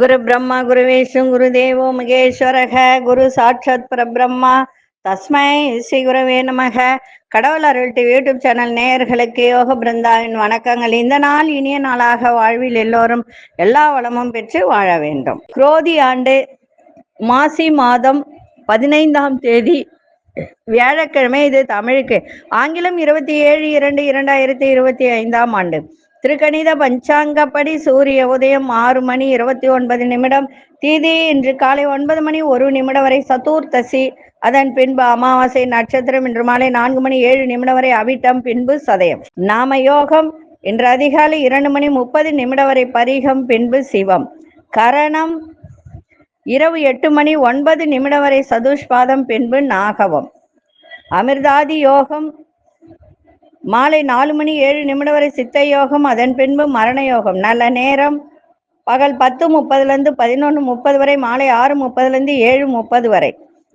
குரு பிரம்மா குரு விஷ்ணு குரு தேவோ மகேஸ்வரக குரு சாட்சாத் பரபிரம்மா தஸ்மை ஸ்ரீ குருவே நமக. கடவுள் அருள் டிவி யூடியூப் சேனல் நேயர்களுக்கு யோக பிருந்தாவின் வணக்கங்கள். இந்த நாள் இனிய நாளாக வாழ்வில் எல்லோரும் எல்லா வளமும் பெற்று வாழ வேண்டும். குரோதி ஆண்டு மாசி மாதம் 15ஆம் தேதி வியாழக்கிழமை. இது தமிழுக்கு. ஆங்கிலம் 27/2/2025 ஆண்டு. திருக்கணித பஞ்சாங்கப்படி சூரிய உதயம் 6:29. தீதி இன்று காலை 9:01 வரை சதுர்த்தசி, அதன் பின்பு அமாவாசை. நட்சத்திரம் இன்று மாலை 4:07 வரை அவிட்டம், பின்பு சதயம். நாம யோகம் இன்று அதிகாலை 2:30 வரை பரிகம், பின்பு சிவம். கரணம் இரவு 8:09 வரை சதுஷ்பாதம், பின்பு நாகவம். அமிர்தாதி யோகம் மாலை 4:07 வரை சித்த யோகம், அதன் பின்பு மரண யோகம். நல்ல நேரம் பகல் 10:30 11:30 வரை, மாலை 6:30 7:30 வரை.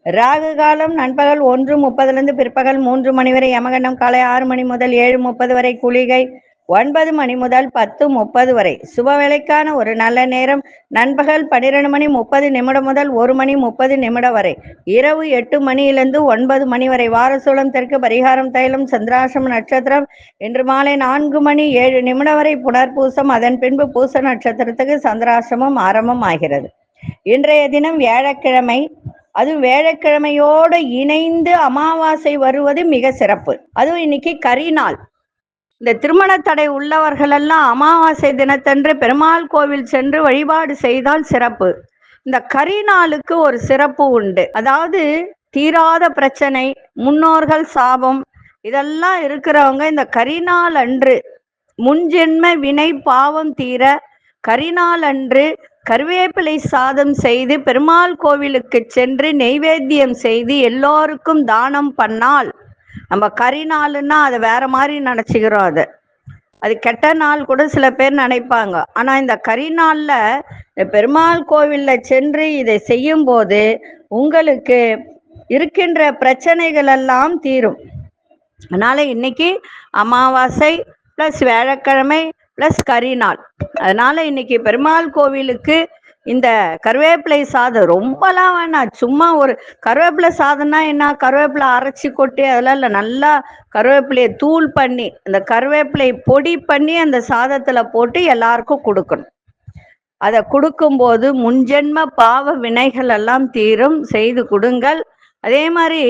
ராகு காலம் நண்பகல் 1:30 பிற்பகல் 3 வரை. யமகண்டம் காலை 6 முதல் 7:30 வரை. குளிகை 9 முதல் 10:30 வரை. சுபவேளைக்கான ஒரு நல்ல நேரம் நண்பகல் 12:30 முதல் 1:30 வரை. இரவு 8 மணியிலிருந்து 9 வரை. வாரசூலம் தெற்கு. பரிகாரம் தைலம். சந்திராசிரம நட்சத்திரம் இன்று மாலை 4:07 வரை புனர்பூசம், அதன் பின்பு பூச நட்சத்திரத்துக்கு சந்திராசிரமம் ஆரம்பம் ஆகிறது. இன்றைய தினம் வியாழக்கிழமை. அதுவும் வியாழக்கிழமையோடு இணைந்து அமாவாசை வருவது மிக சிறப்பு. அதுவும் இன்னைக்கு கரிநாள். இந்த திருமண தடை உள்ளவர்கள் எல்லாம் அமாவாசை தினத்தன்று பெருமாள் கோவில் சென்று வழிபாடு செய்தால் சிறப்பு. இந்த கரிநாளுக்கு ஒரு சிறப்பு உண்டு. அதாவது தீராத பிரச்சனை, முன்னோர்கள் சாபம், இதெல்லாம் இருக்கிறவங்க இந்த கரிநாள் அன்று முன்ஜென்ம வினை பாவம் தீர கரிநாள் அன்று கருவேப்பிலை சாதம் செய்து பெருமாள் கோவிலுக்கு சென்று நெய்வேத்தியம் செய்து எல்லோருக்கும் தானம் பண்ணால், நம்ம கரிநாள்னா அதை வேற மாதிரி நினச்சிக்கிறோம். அது கெட்ட நாள் கூட சில பேர் நினைப்பாங்க. ஆனால் இந்த கரிநாளில் பெருமாள் கோவிலில் சென்று இதை செய்யும் போது உங்களுக்கு இருக்கின்ற பிரச்சனைகள் எல்லாம் தீரும். அதனால இன்னைக்கு அமாவாசை ப்ளஸ் வியாழக்கிழமை ப்ளஸ் கரிநாள். அதனால இன்னைக்கு பெருமாள் கோவிலுக்கு இந்த கருவேப்பிலை சாதம் ரொம்பலாம் வேணாம். சும்மா ஒரு கருவேப்பிலை சாதம்னா என்ன, கருவேப்பிலை அரைச்சி கொட்டி அதெல்லாம் இல்லை, நல்லா கருவேப்பிலையை தூள் பண்ணி அந்த கருவேப்பிலை பொடி பண்ணி அந்த சாதத்துல போட்டு எல்லாருக்கும் கொடுக்கணும். அதை கொடுக்கும்போது முன்ஜென்ம பாவ வினைகள் எல்லாம் தீரும். செய்து கொடுங்கள். அதே மாதிரி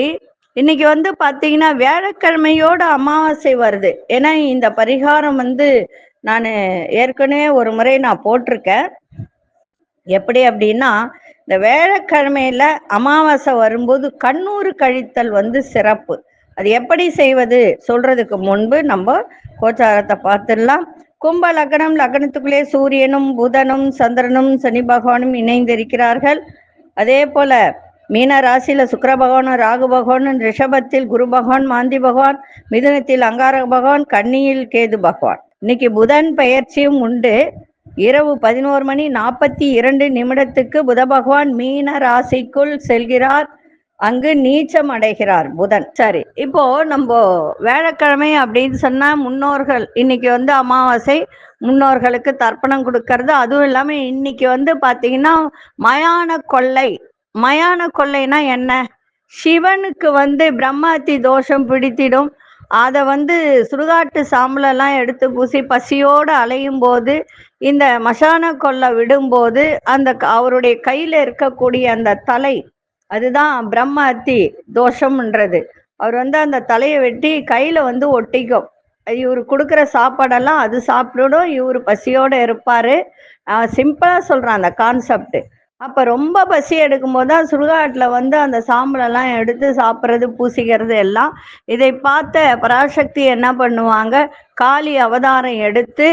இன்னைக்கு பார்த்தீங்கன்னா வியாழக்கிழமையோட அமாவாசை வருது. ஏன்னா இந்த பரிகாரம் நான் ஏற்கனவே ஒரு முறை நான் போட்டிருக்கேன். எப்படி அப்படின்னா, இந்த வியாழக்கிழமையில அமாவாசை வரும்போது கண்ணூறு கழித்தல் சிறப்பு. அது எப்படி செய்வது சொல்றதுக்கு முன்பு நம்ம கோச்சாரத்தை பார்த்துடலாம். கும்ப லக்னம். லக்னத்துக்குள்ளே சூரியனும் புதனும் சந்திரனும் சனி பகவானும் இணைந்திருக்கிறார்கள். அதே போல மீன ராசியில சுக்கிர பகவானும் ராகு பகவானும், ரிஷபத்தில் குரு பகவான் மாந்தி பகவான், மிதுனத்தில் அங்காரக பகவான், கன்னியில் கேது பகவான். இன்னைக்கு புதன் பெயர்ச்சியும் உண்டு. இரவு 11:42 புத பகவான் மீன ராசிக்குள் செல்கிறார். அங்கு நீச்சம் அடைகிறார் புதன். சரி, இப்போ நம்ம வியாழக்கிழமை அப்படின்னு சொன்னா முன்னோர்கள் இன்னைக்கு அமாவாசை, முன்னோர்களுக்கு தர்ப்பணம் கொடுக்கறது. அதுவும் இல்லாம இன்னைக்கு பாத்தீங்கன்னா மயான கொள்ளை. மயான கொள்ளைனா என்ன? சிவனுக்கு பிரம்மாத்தி தோஷம் பிடித்திடும். அதை சுடுகாட்டு சாம்பலெல்லாம் எடுத்து பூசி பசியோடு அலையும் போது இந்த மசான கொள்ளை விடும்போது அந்த அவருடைய கையில இருக்கக்கூடிய அந்த தலை, அதுதான் பிரம்மஹத்தி தோஷம்ன்றது. அவர் அந்த தலையை வெட்டி கையில ஒட்டிக்கும். இவரு கொடுக்குற சாப்பாடெல்லாம் அது சாப்பிடணும். இவரு பசியோட இருப்பாரு. சிம்பிளா சொல்றான் அந்த கான்செப்ட். அப்ப ரொம்ப பசி எடுக்கும் போதுதான் சுடுகாட்டுல அந்த சாம்பலெல்லாம் எடுத்து சாப்பிட்றது, பூசிக்கிறது எல்லாம். இதை பார்த்த பராசக்தி என்ன பண்ணுவாங்க, காளி அவதாரம் எடுத்து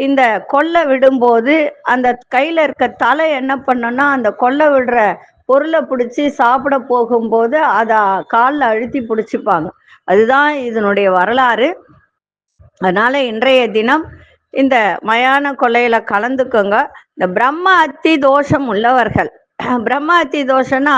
இந்த கொள்ளை விடும்போது அந்த கையில இருக்க தலை என்ன பண்ணோம்னா அந்த கொள்ளை விடுற பொருளை பிடிச்சி சாப்பிட போகும்போது அதை காலில் அழுத்தி பிடிச்சிப்பாங்க. அதுதான் இதனுடைய வரலாறு. அதனால இன்றைய தினம் இந்த மயான கொள்ளையில கலந்துக்கோங்க. இந்த பிரம்ம அத்தி தோஷம் உள்ளவர்கள், பிரம்ம அத்தி தோஷம்னா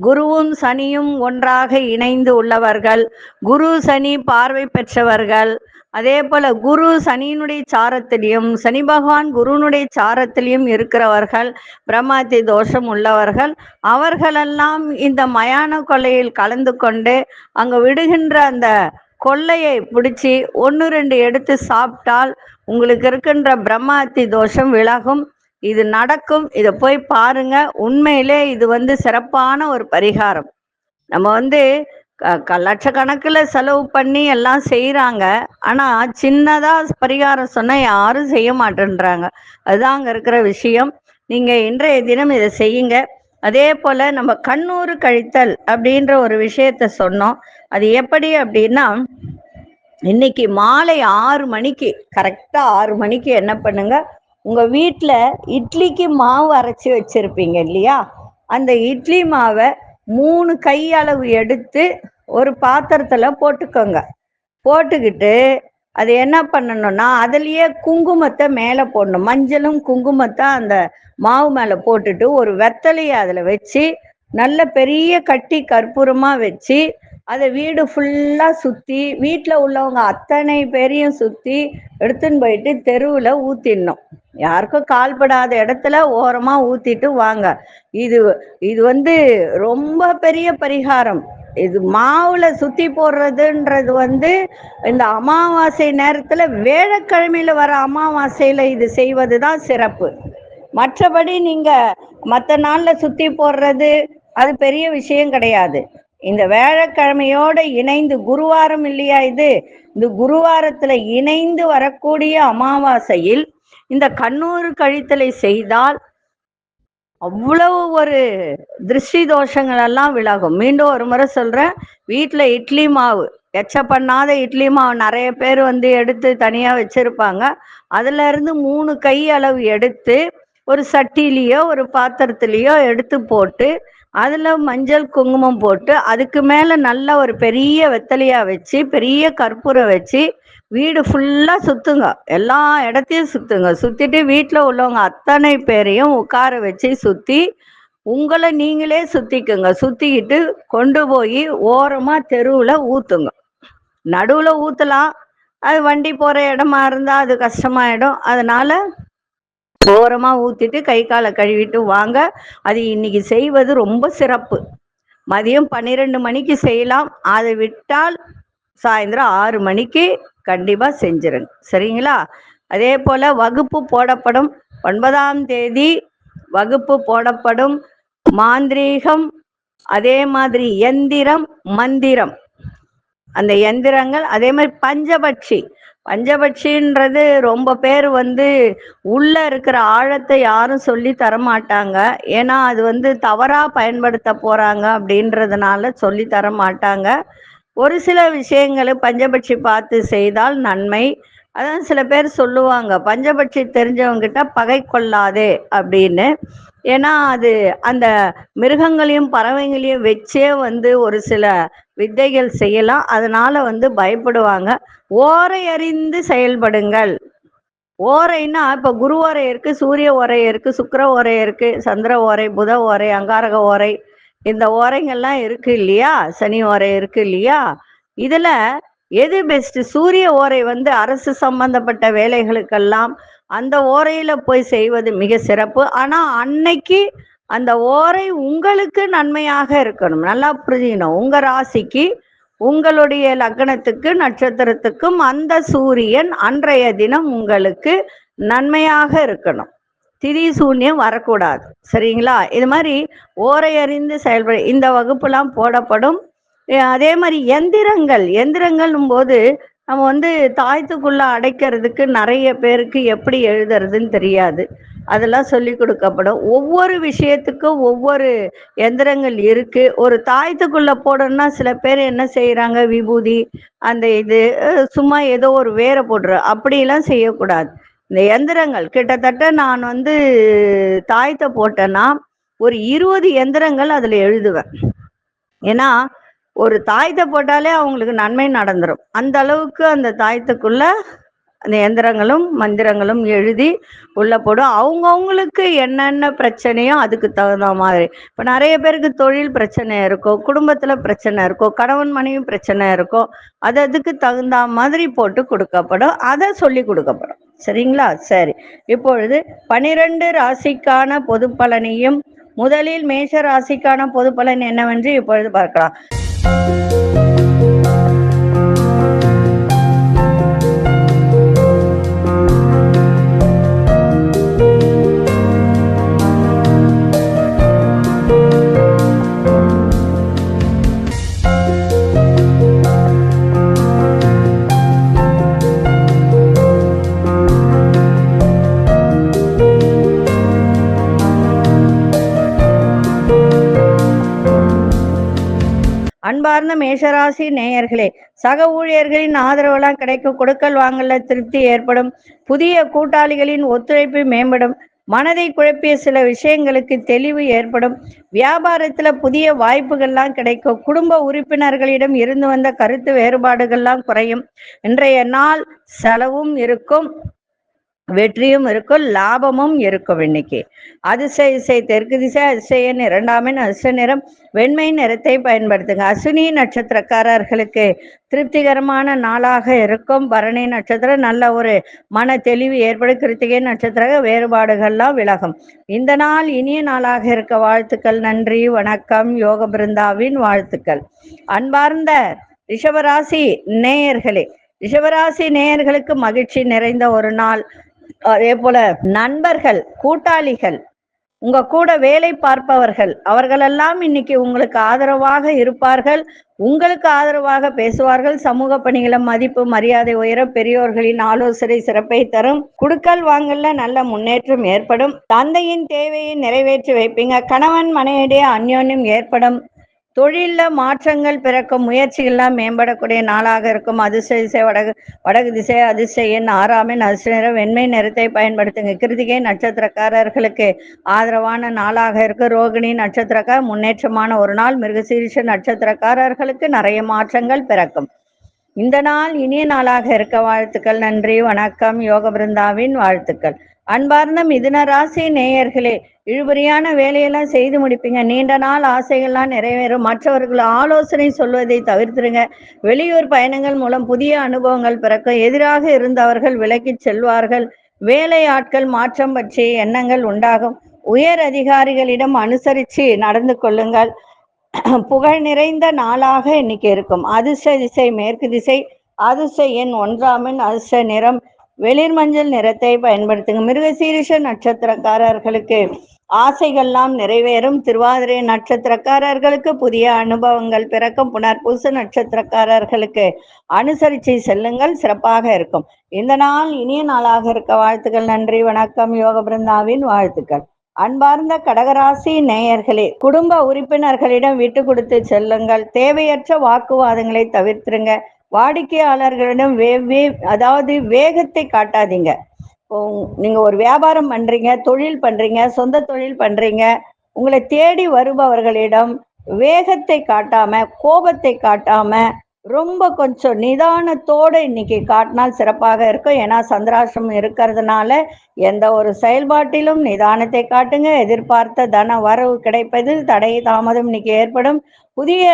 குருவும் சனியும் ஒன்றாக இணைந்து உள்ளவர்கள், குரு சனி பார்வை பெற்றவர்கள், அதே போல குரு சனியினுடைய சாரத்திலையும், சனி பகவான் குருனுடைய சாரத்திலையும் இருக்கிறவர்கள், பிரமாத்தி தோஷம் உள்ளவர்கள், அவர்களெல்லாம் இந்த மயான கொள்ளையில் கலந்து கொண்டு அங்க விடுகின்ற அந்த கொள்ளையை பிடிச்சி 1-2 எடுத்து சாப்பிட்டால் உங்களுக்கு இருக்கின்ற பிரம்மாத்தி தோஷம் விலகும். இது நடக்கும். இதை போய் பாருங்க. உண்மையிலே இது சிறப்பான ஒரு பரிகாரம். நம்ம லட்சக்கணக்கில் செலவு பண்ணி எல்லாம் செய்கிறாங்க. ஆனால் சின்னதாக பரிகாரம் சொன்னால் யாரும் செய்ய மாட்டேன்றாங்க. அதுதான் அங்கே இருக்கிற விஷயம். நீங்கள் இன்றைய தினம் இதை செய்யுங்க. அதே போல் நம்ம கண்ணூறு கழித்தல் அப்படின்ற ஒரு விஷயத்த சொன்னோம். அது எப்படி அப்படின்னா, இன்னைக்கு மாலை 6 மணிக்கு, கரெக்டாக 6 மணிக்கு என்ன பண்ணுங்க, உங்கள் வீட்டில் இட்லிக்கு மாவு அரைச்சி வச்சுருப்பீங்க இல்லையா, அந்த இட்லி மாவை 3 கையளவு எடுத்து ஒரு பாத்திரத்தில் போட்டுக்கோங்க. போட்டுக்கிட்டு அது என்ன பண்ணணும்னா, அதுலேயே குங்குமத்தை மேலே போடணும். மஞ்சளும் குங்குமத்தை அந்த மாவு மேலே போட்டுட்டு ஒரு வெத்தலையை அதில் வச்சு நல்ல பெரிய கட்டி கற்பூரமாக வச்சு அதை வீடு ஃபுல்லாக சுற்றி, வீட்டில் உள்ளவங்க அத்தனை பேரையும் சுற்றி எடுத்துன்னு போயிட்டு தெருவில் ஊற்றிடணும். யாருக்கும் கால்படாத இடத்துல ஓரமாக ஊற்றிட்டு வாங்க. இது இது ரொம்ப பெரிய பரிகாரம். இது மாவுல சுத்தி போடுறதுன்றது இந்த அமாவாசை நேரத்துல, வேளக்கிழமையில வர அமாவாசையில இது செய்வதுதான் சிறப்பு. மற்றபடி நீங்க மற்ற நாள்ல சுத்தி போடுறது அது பெரிய விஷயம் கிடையாது. இந்த வேளக்கிழமையோட இணைந்து, குருவாரம் இல்லையா இது, இந்த குருவாரத்துல இணைந்து வரக்கூடிய அமாவாசையில் இந்த கண்ணூறு கழித்தலை செய்தால் அவ்வளவு ஒரு திருஷ்டி தோஷங்கள் எல்லாம் விலகும். மீண்டும் ஒரு முறை சொல்றேன், வீட்டுல இட்லி மாவு, எச்ச பண்ணாத இட்லி மாவு நிறைய பேர் எடுத்து தனியா வச்சிருப்பாங்க. அதுல இருந்து 3 கை அளவு எடுத்து ஒரு சட்டிலேயோ ஒரு பாத்திரத்திலேயோ எடுத்து போட்டு, அதுல மஞ்சள் குங்குமம் போட்டு, அதுக்கு மேல நல்ல ஒரு பெரிய வெத்தலையா வச்சு, பெரிய கற்பூரம் வச்சு வீடு ஃபுல்லா சுத்துங்க. எல்லா இடத்தையும் சுத்துங்க. சுத்திட்டு வீட்டுல உள்ளவங்க அத்தனை பேரையும் உட்கார வச்சு சுத்தி உங்களை நீங்களே சுத்திக்குங்க. சுத்திக்கிட்டு கொண்டு போய் ஓரமா தெருவுல ஊத்துங்க. நடுவுல ஊத்தலாம், அது வண்டி போற இடமா இருந்தா அது கஷ்டமாயிடும். அதனால ஓரமா ஊத்திட்டு கை காலை கழுவிட்டு வாங்க. அது இன்னைக்கு செய்வது ரொம்ப சிறப்பு. மதியம் 12 மணிக்கு செய்யலாம். அதை விட்டால் சாயந்தரம் 6 மணிக்கு கண்டிப்பா செஞ்சிருங்க. சரிங்களா? அதே போல வகுப்பு போடப்படும். 9ஆம் தேதி வகுப்பு போடப்படும். மாந்திரீகம், அதே மாதிரி எந்திரம், மந்திரம், அந்த எந்திரங்கள், அதே மாதிரி பஞ்சபட்சி. பஞ்சபட்சின்றது ரொம்ப பேர் உள்ள இருக்கிற ஆழத்தை யாரும் சொல்லி தரமாட்டாங்க. ஏன்னா அது தவறா பயன்படுத்த போறாங்க அப்படின்றதுனால சொல்லி தர மாட்டாங்க. ஒரு சில விஷயங்களை பஞ்சபட்சி பார்த்து செய்தால் நன்மை. அதான் சில பேர் சொல்லுவாங்க, பஞ்சபட்சி தெரிஞ்சவங்கிட்ட பகை கொள்ளாதே அப்படின்னு. ஏன்னா அது அந்த மிருகங்களையும் பறவைகளையும் வச்சே ஒரு சில வித்தைகள் செய்யலாம். அதனால பயப்படுவாங்க. ஓரை அறிந்து செயல்படுங்கள். ஓரைன்னா இப்ப குரு ஓரை இருக்கு, சூரிய ஓரை இருக்கு, சுக்கிர ஓரை இருக்கு, சந்திர ஓரை, புத ஓரை, அங்காரக ஓரை, இந்த ஓரைங்கள்லாம் இருக்கு இல்லையா, சனி ஓரை இருக்கு இல்லையா. இதுல எது பெஸ்ட்? சூரிய ஓரை அரசு சம்பந்தப்பட்ட வேலைகளுக்கெல்லாம் அந்த ஓரையில போய் செய்வது மிக சிறப்பு. ஆனா அன்னைக்கு அந்த ஓரை உங்களுக்கு நன்மையாக இருக்கணும். நல்லா புரிஞ்சுக்கணும். உங்க ராசிக்கு, உங்களுடைய லக்னத்துக்கு, நட்சத்திரத்துக்கும் அந்த சூரியன் அன்றைய தினம் உங்களுக்கு நன்மையாக இருக்கணும். திதி சூன்யம் வரக்கூடாது. சரிங்களா? இது மாதிரி ஓரை அறிந்து செயல்பட இந்த வகுப்புலாம் போடப்படும். அதே மாதிரி எந்திரங்கள்னும் போது நம்ம தாயத்துக்குள்ள அடைக்கிறதுக்கு நிறைய பேருக்கு எப்படி எழுதுறதுன்னு தெரியாது. அதெல்லாம் சொல்லி கொடுக்கப்படும். ஒவ்வொரு விஷயத்துக்கும் ஒவ்வொரு எந்திரங்கள் இருக்கு. ஒரு தாயத்துக்குள்ள போடணும்னா சில பேர் என்ன செய்யறாங்க, விபூதி அந்த இது சும்மா ஏதோ ஒரு வேற போடுற, அப்படியெல்லாம் செய்யக்கூடாது. இந்த எந்திரங்கள் கிட்டத்தட்ட நான் தாயத்தை போட்டேன்னா ஒரு 20 எந்திரங்கள் அதுல எழுதுவேன். ஏன்னா ஒரு தாயத்தை போட்டாலே அவங்களுக்கு நன்மை நடந்துரும். அந்த அளவுக்கு அந்த தாயத்துக்குள்ள அந்த எந்திரங்களும் மந்திரங்களும் எழுதி உள்ள போடும். அவங்கவுங்களுக்கு என்னென்ன பிரச்சனையோ அதுக்கு தகுந்த மாதிரி. இப்போ நிறைய பேருக்கு தொழில் பிரச்சனை இருக்கும், குடும்பத்துல பிரச்சனை இருக்கும், கணவன் மனைவி பிரச்சனை இருக்கும். அதுக்கு தகுந்த மாதிரி போட்டு கொடுக்கப்படும், அதை சொல்லி கொடுக்கப்படும். சரிங்களா? சரி, இப்பொழுது 12 ராசிக்கான பொது பலனையும் முதலில் மேஷ ராசிக்கான பொது பலன் என்னவென்று இப்பொழுது பார்க்கலாம். அன்பார்ந்த மேஷராசி நேயர்களே, சக ஊழியர்களின் ஆதரவெல்லாம் கிடைக்கும், கொடுக்கல் வாங்கல திருப்தி ஏற்படும், புதிய கூட்டாளிகளின் ஒத்துழைப்பு மேம்படும், மனதை குழப்பிய சில விஷயங்களுக்கு தெளிவு ஏற்படும், வியாபாரத்துல புதிய வாய்ப்புகள்லாம் கிடைக்கும், குடும்ப உறுப்பினர்களிடம் இருந்து வந்த கருத்து வேறுபாடுகள்லாம் குறையும். இன்றைய நாள் செலவும் இருக்கும், வெற்றியும் இருக்கும், லாபமும் இருக்கும். இன்னைக்கு அதிசய திசை தெற்கு திசை, அதிசய எண் 2ஆம் எண், அதிர்ஷ்ட நிறம் வெண்மை நிறத்தை பயன்படுத்துங்க. அஸ்வினி நட்சத்திரக்காரர்களுக்கு திருப்திகரமான நாளாக இருக்கும். பரணி நட்சத்திரம் நல்ல ஒரு மன தெளிவு ஏற்படும். கிருத்திகை நட்சத்திர வேறுபாடுகள்லாம் விலகும். இந்த நாள் இனிய நாளாக இருக்க வாழ்த்துக்கள். நன்றி, வணக்கம். யோக பிருந்தாவின் வாழ்த்துக்கள். அன்பார்ந்த ரிஷபராசி நேயர்களே, ரிஷபராசி நேயர்களுக்கு மகிழ்ச்சி நிறைந்த ஒரு நாள். அதே போல நண்பர்கள், கூட்டாளிகள், உங்க கூட வேலை பார்ப்பவர்கள், அவர்களெல்லாம் இன்னைக்கு உங்களுக்கு ஆதரவாக இருப்பார்கள், உங்களுக்கு ஆதரவாக பேசுவார்கள். சமூக பணிகளை மதிப்பு மரியாதை உயர பெரியோர்களின் ஆலோசனை சிறப்பை தரும். குடுக்கல் வாங்கல நல்ல முன்னேற்றம் ஏற்படும். தந்தையின் தேவையை நிறைவேற்றி வைப்பீங்க. கணவன் மனைவிடையே அந்யோன்யம் ஏற்படும். தொழில மாற்றங்கள் பிறக்கும், முயற்சிகள்லாம் மேம்படக்கூடிய நாளாக இருக்கும். அதிர்ஷ்ட திசை வடக்கு திசை, அதிர்ஷ்ட எண் 6ஆம் எண், அதிர்ஷ்ட நிறம் வெண்மை நிறத்தை பயன்படுத்துங்க. கிருத்திகை நட்சத்திரக்காரர்களுக்கு ஆதரவான நாளாக இருக்கு. ரோகிணி நட்சத்திரக்கார முன்னேற்றமான ஒரு நாள். மிருகசீரிஷ நட்சத்திரக்காரர்களுக்கு நிறைய மாற்றங்கள் பிறக்கும். இந்த நாள் இனிய நாளாக இருக்க வாழ்த்துக்கள். நன்றி, வணக்கம். யோக பிருந்தாவின் வாழ்த்துக்கள். அன்பார்ந்த மிதுன ராசி நேயர்களே, இழுபறியான வேலையெல்லாம் செய்து முடிப்பீங்க. நீண்ட நாள் ஆசைகள்லாம் நிறைவேறும். மற்றவர்கள் ஆலோசனை சொல்வதை தவிர்த்துருங்க. வெளியூர் பயணங்கள் மூலம் புதிய அனுபவங்கள் பிறக்கும். எதிராக இருந்தவர்கள் விலக்கி செல்வார்கள். வேலை ஆட்கள் மாற்றம் பற்றிய எண்ணங்கள் உண்டாகும். உயர் அதிகாரிகளிடம் அனுசரித்து நடந்து கொள்ளுங்கள். புகழ் நிறைந்த நாளாக இன்னைக்கு இருக்கும். அதிர்ஷ்ட திசை மேற்கு திசை, அதிர்ஷ்ட எண் 1ஆம் எண், அதிர்ஷ்ட நிறம் வெளிர் மஞ்சள் நிறத்தை பயன்படுத்துங்க. மிருகசீரிஷ நட்சத்திரக்காரர்களுக்கு ஆசைகள்லாம் நிறைவேறும். திருவாதிரை நட்சத்திரக்காரர்களுக்கு புதிய அனுபவங்கள் பிறக்கும். புனர்பூச நட்சத்திரக்காரர்களுக்கு அனுசரித்து செல்லுங்கள், சிறப்பாக இருக்கும். இந்த நாள் இனிய நாளாக இருக்க வாழ்த்துக்கள். நன்றி, வணக்கம். யோக பிருந்தாவின் வாழ்த்துக்கள். அன்பார்ந்த கடகராசி நேயர்களே, குடும்ப உறுப்பினர்களிடம் விட்டு கொடுத்து செல்லுங்கள். தேவையற்ற வாக்குவாதங்களை தவிர்த்துருங்க. வாடிக்கையாளர்களிடம் அதாவது வேகத்தை காட்டாதீங்க. நீங்க ஒரு வியாபாரம் பண்றீங்க, தொழில் பண்றீங்க, சொந்த தொழில் பண்றீங்க, உங்களை தேடி வருபவர்களிடம் வேகத்தை காட்டாம, கோபத்தை காட்டாம, ரொம்ப கொஞ்சம் நிதானத்தோட இன்னைக்கு காட்டினால் சிறப்பாக இருக்கும். ஏன்னா சந்திராஷ்டிரம் இருக்கிறதுனால எந்த ஒரு செயல்பாட்டிலும் நிதானத்தை காட்டுங்க. எதிர்பார்த்த தன வரவு கிடைப்பதில் தடை தாமதம் இன்னைக்கு ஏற்படும். புதிய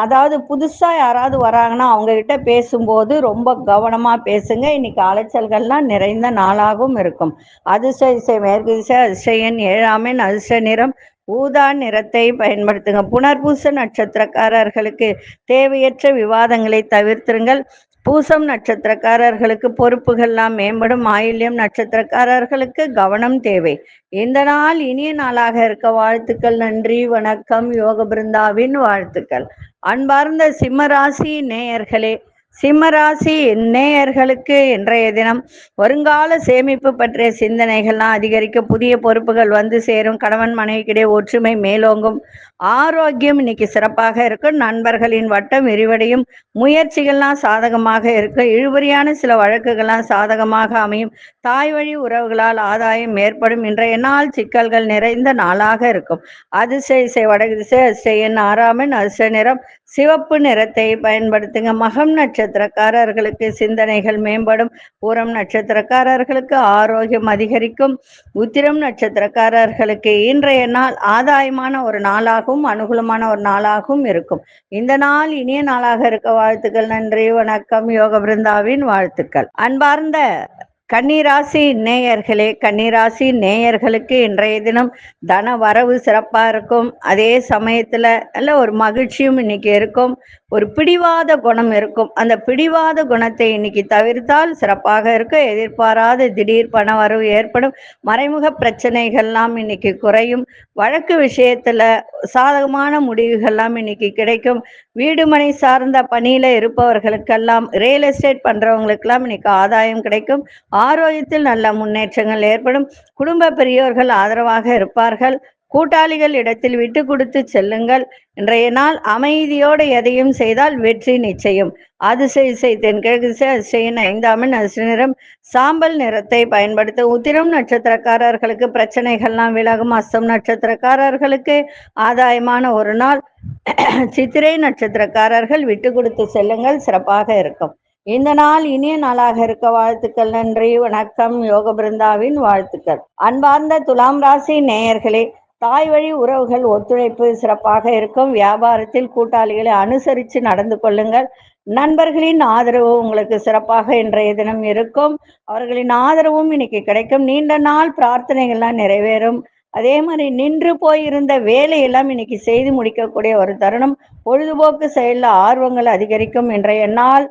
அதாவது புதுசா யாராவது வராங்கன்னா அவங்க கிட்ட பேசும்போது ரொம்ப கவனமா பேசுங்க. இன்னைக்கு அலைச்சல்கள்லாம் நிறைந்த நாளாகவும் இருக்கும். அதிர்ஷ்ட திசை மேற்கு திசை, அதிர்ஷ்ட எண் 7ஆம் எண், அதிர்ஷ்ட நிறம் ஊதா நிறத்தை பயன்படுத்துங்க. புனர்பூச நட்சத்திரக்காரர்களுக்கு தேவையற்ற விவாதங்களை தவிர்த்திருங்கள். பூசம் நட்சத்திரக்காரர்களுக்கு பொறுப்புகள்லாம் மேம்படும். ஆயில்யம் நட்சத்திரக்காரர்களுக்கு கவனம் தேவை. இந்த நாள் இனிய நாளாக இருக்க வாழ்த்துக்கள். நன்றி, வணக்கம். யோக பிருந்தாவின் வாழ்த்துக்கள். அன்பார்ந்த சிம்மராசி நேயர்களே, சிம்மராசி நேயர்களுக்கு இன்றைய தினம் வருங்கால சேமிப்பு பற்றிய சிந்தனைகள்லாம் அதிகரிக்க. புதிய பொறுப்புகள் வந்து சேரும். கணவன் மனைவிக்கிடையே ஒற்றுமை மேலோங்கும். ஆரோக்கியம் இன்னைக்கு சிறப்பாக இருக்கும். நண்பர்களின் வட்டம் விரிவடையும். முயற்சிகள்லாம் சாதகமாக இருக்கும். இழுபறியான சில வழக்குகள்லாம் சாதகமாக அமையும். தாய் வழி உறவுகளால் ஆதாயம் ஏற்படும். இன்றைய நாள் சிக்கல்கள் நிறைந்த நாளாக இருக்கும். அதிர்ஷ்ட திசை வடக்கு திசை, அதிர்ஷ்ட எண் 6ஆம் எண், அதிர்ஷ்ட நிறம் சிவப்பு நிறத்தை பயன்படுத்துங்க. மகம் நட்சத்திர நட்சத்திரக்காரர்களுக்கு சிந்தனைகள் மேம்படும். பூரம் நட்சத்திரக்காரர்களுக்கு ஆரோக்கியம் அதிகரிக்கும். உத்திரம் நட்சத்திரக்காரர்களுக்கு இன்றைய நாள் ஆதாயமான ஒரு நாளாகவும் அனுகூலமான ஒரு நாளாகவும் இருக்கும். இந்த நாள் இனிய நாளாக இருக்க வாழ்த்துக்கள். நன்றி, வணக்கம். யோக பிருந்தாவின் வாழ்த்துக்கள். அன்பார்ந்த கன்னிராசி நேயர்களே, கன்னிராசி நேயர்களுக்கு இன்றைய தினம் தன வரவு சிறப்பா இருக்கும். அதே சமயத்துல நல்ல ஒரு மகிழ்ச்சியும் இன்னைக்கு இருக்கும். ஒரு பிடிவாத குணம் இருக்கும். அந்த பிடிவாத குணத்தை இன்னைக்கு தவிர்த்தால் சிறப்பாக இருக்கும். எதிர்பாராத திடீர் பண வரவு ஏற்படும். மறைமுக பிரச்சனைகள்லாம் இன்னைக்கு குறையும். வழக்கு விஷயத்துல சாதகமான முடிவுகள்லாம் இன்னைக்கு கிடைக்கும். வீடு மனை சார்ந்த பணியில இருப்பவர்களுக்கெல்லாம், ரியல் எஸ்டேட் பண்றவங்களுக்கெல்லாம் இன்னைக்கு ஆதாயம் கிடைக்கும். ஆரோக்கியத்தில் நல்ல முன்னேற்றங்கள் ஏற்படும். குடும்ப பெரியோர்கள் ஆதரவாக இருப்பார்கள். கூட்டாளிகள் இடத்தில் விட்டு கொடுத்து செல்லுங்கள். இன்றைய நாள் அமைதியோடு எதையும் செய்தால் வெற்றி நிச்சயம். அதிசய தென்கிழக்கு அதிசயின் 5ஆம் எண் அதிர்ஷ்ட நிறம் சாம்பல் நிறத்தை பயன்படுத்த. உத்திரம் நட்சத்திரக்காரர்களுக்கு பிரச்சனைகள்லாம் விலகும். அஸ்தம் நட்சத்திரக்காரர்களுக்கு ஆதாயமான ஒரு நாள். சித்திரை நட்சத்திரக்காரர்கள் விட்டு கொடுத்து செல்லுங்கள், சிறப்பாக இருக்கும். இந்த நாள் இனிய நாளாக இருக்க வாழ்த்துக்கள். நன்றி, வணக்கம். யோக பிருந்தாவின் வாழ்த்துக்கள். அன்பார்ந்த துலாம் ராசி நேயர்களே, தாய் வழி உறவுகள் ஒத்துழைப்பு சிறப்பாக இருக்கும். வியாபாரத்தில் கூட்டாளிகளை அனுசரித்து நடந்து கொள்ளுங்கள். நண்பர்களின் ஆதரவு உங்களுக்கு சிறப்பாக இன்றைய தினம் இருக்கும். அவர்களின் ஆதரவும் இன்னைக்கு கிடைக்கும். நீண்ட நாள் பிரார்த்தனைகள்லாம் நிறைவேறும். அதே மாதிரி நின்று போயிருந்த வேலையெல்லாம் இன்னைக்கு செய்து முடிக்கக்கூடிய ஒரு தருணம். பொழுதுபோக்கு செயலில் ஆர்வங்கள் அதிகரிக்கும். இன்றைய நாள்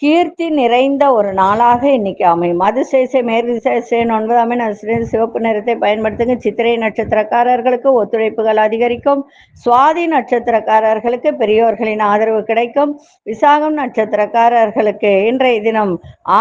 கீர்த்தி நிறைந்த ஒரு நாளாக இன்னைக்கு அமையும். அதிசய மேற்கு 9ஆம் எண் சிவப்பு நிறத்தை பயன்படுத்துங்க. சித்திரை நட்சத்திரக்காரர்களுக்கு ஒத்துழைப்புகள் அதிகரிக்கும். சுவாதி நட்சத்திரக்காரர்களுக்கு பெரியோர்களின் ஆதரவு கிடைக்கும். விசாகம் நட்சத்திரக்காரர்களுக்கு இன்றைய தினம்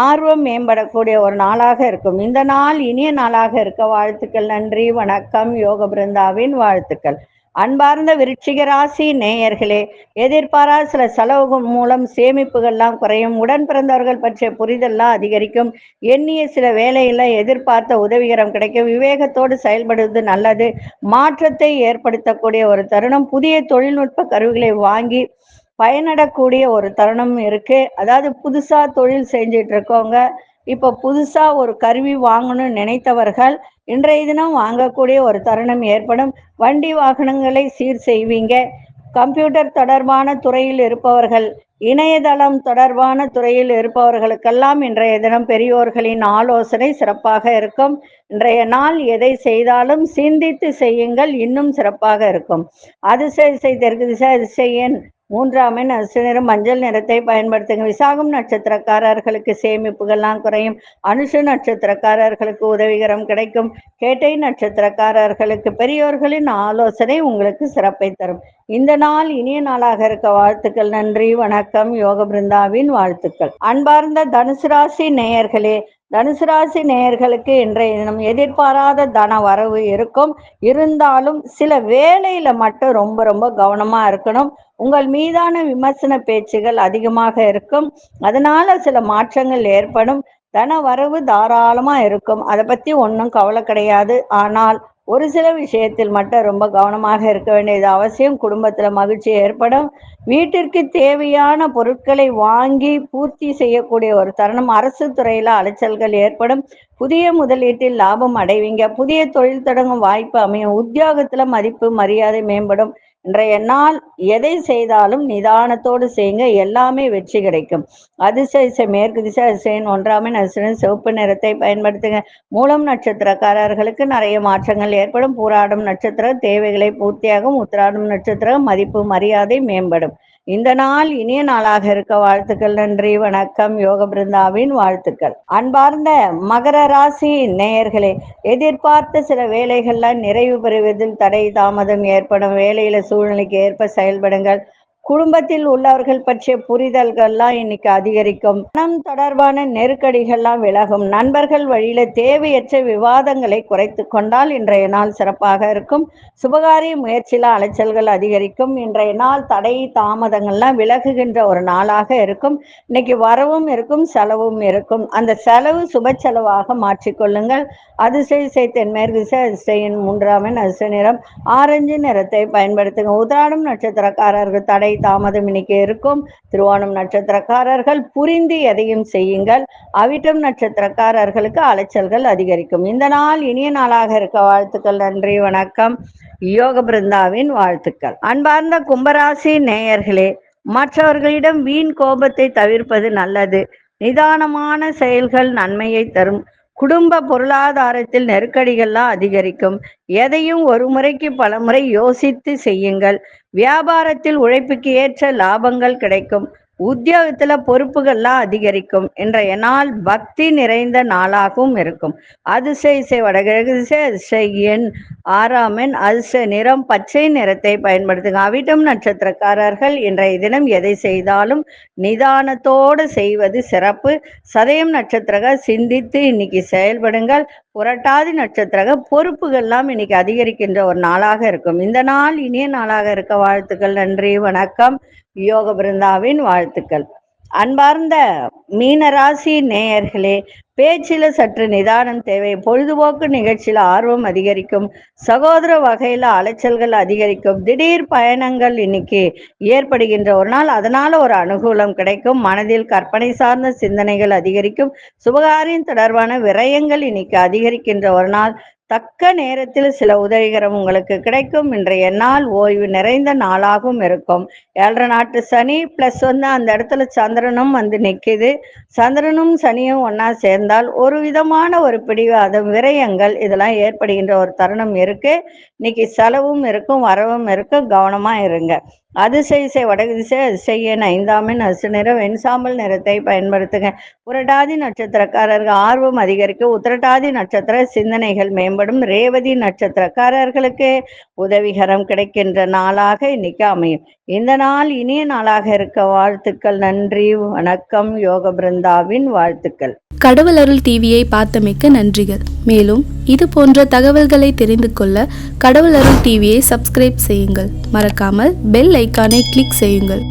ஆர்வம் மேம்படக்கூடிய ஒரு நாளாக இருக்கும். இந்த நாள் இனிய நாளாக இருக்க வாழ்த்துக்கள். நன்றி, வணக்கம். யோக பிருந்தாவின் வாழ்த்துக்கள். அன்பார்ந்த விருச்சிக ராசி நேயர்களே, எதிர்பாராத சில செலவுகள் மூலம் சேமிப்புகள்லாம் குறையும். உடன் பிறந்தவர்கள் பற்றிய புரிதல்லாம் அதிகரிக்கும். எண்ணிய சில வேலையில எதிர்பார்த்த உதவிகரம் கிடைக்கும். விவேகத்தோடு செயல்படுவது நல்லது. மாற்றத்தை ஏற்படுத்தக்கூடிய ஒரு தருணம். புதிய தொழில்நுட்ப கருவிகளை வாங்கி பயனடக்கூடிய ஒரு தருணம் இருக்கு. அதாவது புதுசா தொழில் செஞ்சிட்டு இருக்கவங்க, இப்போ புதுசா ஒரு கருவி வாங்கணும்னு நினைத்தவர்கள் இன்றைய தினம் வாங்கக்கூடிய ஒரு தருணம் ஏற்படும். வண்டி வாகனங்களை சீர் செய்வீங்க. கம்ப்யூட்டர் தொடர்பான துறையில் இருப்பவர்கள், இணையதளம் தொடர்பான துறையில் இருப்பவர்களுக்கெல்லாம் இன்றைய தினம் பெரியோர்களின் ஆலோசனை சிறப்பாக இருக்கும். இன்றைய நாள் எதை செய்தாலும் சிந்தித்து செய்யுங்கள், இன்னும் சிறப்பாக இருக்கும். அதிசய தெற்கு திசை அதிசயன் 3ஆம் எண் அதிர்ஷ்ட நிறம் மஞ்சள் நிறத்தை பயன்படுத்துங்க. விசாகம் நட்சத்திரக்காரர்களுக்கு சேமிப்புகள்லாம் குறையும். அனுஷ நட்சத்திரக்காரர்களுக்கு உதவிகரம் கிடைக்கும். கேட்டை நட்சத்திரக்காரர்களுக்கு பெரியோர்களின் ஆலோசனை உங்களுக்கு சிறப்பை தரும். இந்த நாள் இனிய நாளாக இருக்க வாழ்த்துக்கள். நன்றி, வணக்கம். யோக பிருந்தாவின் வாழ்த்துக்கள். அன்பார்ந்த தனுசு ராசி நேயர்களே, தனுசு ராசி நேயர்களுக்கு இன்றைய தினம் எதிர்பாராத தன வரவு இருக்கும். இருந்தாலும் சில வேலையில மட்டும் ரொம்ப கவனமா இருக்கணும். உங்கள் மீதான விமர்சன பேச்சுகள் அதிகமாக இருக்கும். அதனால சில மாற்றங்கள் ஏற்படும். தன வரவு தாராளமா இருக்கும். அதை பத்தி ஒன்றும் கவலை கிடையாது. ஆனால் ஒரு சில விஷயத்தில் மட்டும் ரொம்ப கவனமாக இருக்க வேண்டியது அவசியம். குடும்பத்துல மகிழ்ச்சி ஏற்படும். வீட்டிற்கு தேவையான பொருட்களை வாங்கி பூர்த்தி செய்யக்கூடிய ஒரு தருணம். அரசு துறையில அலைச்சல்கள் ஏற்படும். புதிய முதலீட்டில் லாபம் அடைவீங்க. புதிய தொழில் தொடங்கும் வாய்ப்பு அமையும். உத்தியோகத்துல மதிப்பு மரியாதை மேம்படும். இன்றைய நாள் எதை செய்தாலும் நிதானத்தோடு செய்யுங்க, எல்லாமே வெற்றி கிடைக்கும். அதிசய மேற்கு திசை அதிசயன் 1ஆம் எண் அதிர்ஷ்ட சிவப்பு நிறத்தை பயன்படுத்துங்க. மூலம் நட்சத்திரக்காரர்களுக்கு நிறைய மாற்றங்கள் ஏற்படும். பூராடம் நட்சத்திரம் தேவைகளை பூர்த்தியாகும். உத்திராடம் நட்சத்திரம் மதிப்பு மரியாதை மேம்படும். இந்த நாள் இனிய நாளாக இருக்க வாழ்த்துக்கள். நன்றி, வணக்கம். யோக பிருந்தாவின் வாழ்த்துக்கள். அன்பார்ந்த மகர ராசி நேயர்களே, எதிர்பார்த்த சில வேலைகள்லாம் நிறைவு பெறுவதில் தடை தாமதம் ஏற்படும். வேலையில சூழ்நிலைக்கு ஏற்ப செயல்படுங்கள். குடும்பத்தில் உள்ளவர்கள் பற்றிய புரிதல்கள்லாம் இன்னைக்கு அதிகரிக்கும். பணம் தொடர்பான நெருக்கடிகள்லாம் விலகும். நண்பர்கள் வழியில தேவையற்ற விவாதங்களை குறைத்து கொண்டால் இன்றைய நாள் சிறப்பாக இருக்கும். சுபகாரிய முயற்சியில அலைச்சல்கள் அதிகரிக்கும். இன்றைய நாள் தடை தாமதங்கள்லாம் விலகுகின்ற ஒரு நாளாக இருக்கும். இன்னைக்கு வரவும் இருக்கும், செலவும் இருக்கும். அந்த செலவு சுப செலவாக மாற்றிக்கொள்ளுங்கள். அதிசய தென்மேற்கு திசை அதிசயின் 3ஆம் எண் அதிர்ஷ்ட நிறம் ஆரஞ்சு நிறத்தை பயன்படுத்துங்க. உத்திராடம் நட்சத்திரக்காரர்கள் தடை தடை தாமதம் இன்னைக்கு இருக்கும். திருவோணம் நட்சத்திரக்காரர்கள் புரிந்து எதையும் செய்யுங்கள். அவிட்டம் நட்சத்திரக்காரர்களுக்கு அலைச்சல்கள் அதிகரிக்கும். இந்த நாள் இனிய நாளாக இருக்க வாழ்த்துக்கள். நன்றி, வணக்கம். யோக பிருந்தாவின் வாழ்த்துக்கள். அன்பார்ந்த கும்பராசி நேயர்களே, மற்றவர்களிடம் வீண் கோபத்தை தவிர்ப்பது நல்லது. நிதானமான செயல்கள் நன்மையை தரும். குடும்ப பொருளாதாரத்தில் நெருக்கடிகள்லாம் அதிகரிக்கும். எதையும் ஒரு முறைக்கு பல முறை யோசித்து செய்யுங்கள். வியாபாரத்தில் உழைப்புக்கு ஏற்ற லாபங்கள் கிடைக்கும். உத்தியோகத்துல பொறுப்புகள்லாம் அதிகரிக்கும். இன்றைய நாள் பக்தி நிறைந்த நாளாகவும் இருக்கும். அதிசய வடகிழக்கு திசை, அதிசய எண் 6ஆம் எண், அதிர்ஷ்ட நிறம் பச்சை நிறத்தை பயன்படுத்துங்க. அவிட்டம் நட்சத்திரக்காரர்கள் இன்றைய தினம் எதை செய்தாலும் நிதானத்தோடு செய்வது சிறப்பு. சதயம் நட்சத்திரக சிந்தித்து இன்னைக்கு செயல்படுங்கள். புரட்டாதி நட்சத்திரக பொறுப்புகள்லாம் இன்னைக்கு அதிகரிக்கின்ற ஒரு நாளாக இருக்கும். இந்த நாள் இனிய நாளாக இருக்க வாழ்த்துக்கள். நன்றி, வணக்கம். யோக பிருந்தாவின் வாழ்த்துக்கள். அன்பார்ந்த மீனராசி நேயர்களே, பேச்சில சற்று நிதானம் தேவை. பொழுதுபோக்கு நிகழ்ச்சியில ஆர்வம் அதிகரிக்கும். சகோதர வகையில அலைச்சல்கள் அதிகரிக்கும். திடீர் பயணங்கள் இன்னைக்கு ஏற்படுகின்ற ஒரு நாள். அதனால ஒரு அனுகூலம் கிடைக்கும். மனதில் கற்பனை சார்ந்த சிந்தனைகள் அதிகரிக்கும். சுபகாரியம் தொடர்பான விரயங்கள் இன்னைக்கு அதிகரிக்கின்ற ஒரு நாள். தக்க நேரத்தில் சில உதவிகரம் உங்களுக்கு கிடைக்கும். இன்றைய நாள் ஓய்வு நிறைந்த நாளாகவும் இருக்கும். 7.5 நாட்டு சனி பிளஸ் அந்த இடத்துல சந்திரனும் நிக்குது. சந்திரனும் சனியும் ஒன்னா சேர்ந்தால் ஒரு விதமான ஒரு பிடிவாதம், விரயங்கள் இதெல்லாம் ஏற்படுகின்ற ஒரு தருணம் இருக்கு. இன்னைக்கு செலவும் இருக்கும், வரவும் இருக்கும். கவனமா இருங்க. அதிசய வடக்கு திசை, அதிசய 5ஆம் எண், அசு நிறம் வெண்சாம்பல் நிறத்தை பயன்படுத்துங்க. புரட்டாதி நட்சத்திரக்காரர்கள் ஆர்வம் அதிகரிக்கும். உத்திரட்டாதி நட்சத்திர சிந்தனைகள் மேம்படும். ரேவதி நட்சத்திரக்காரர்களுக்கு உதவிகரம் கிடைக்கின்ற நாளாக இன்னைக்கு அமையும். இந்த நாள் இனிய நாளாக இருக்க வாழ்த்துக்கள். நன்றி, வணக்கம். யோக பிருந்தாவின் வாழ்த்துக்கள். கடவுள் அருள் டிவியை பார்த்தமைக்கு நன்றிகள். மேலும் இது போன்ற தகவல்களை தெரிந்து கொள்ள கடவுள் அருள் டிவியை சப்ஸ்கிரைப் செய்யுங்கள். மறக்காமல் பெல் ஐக்கானை கிளிக் செய்யுங்கள்.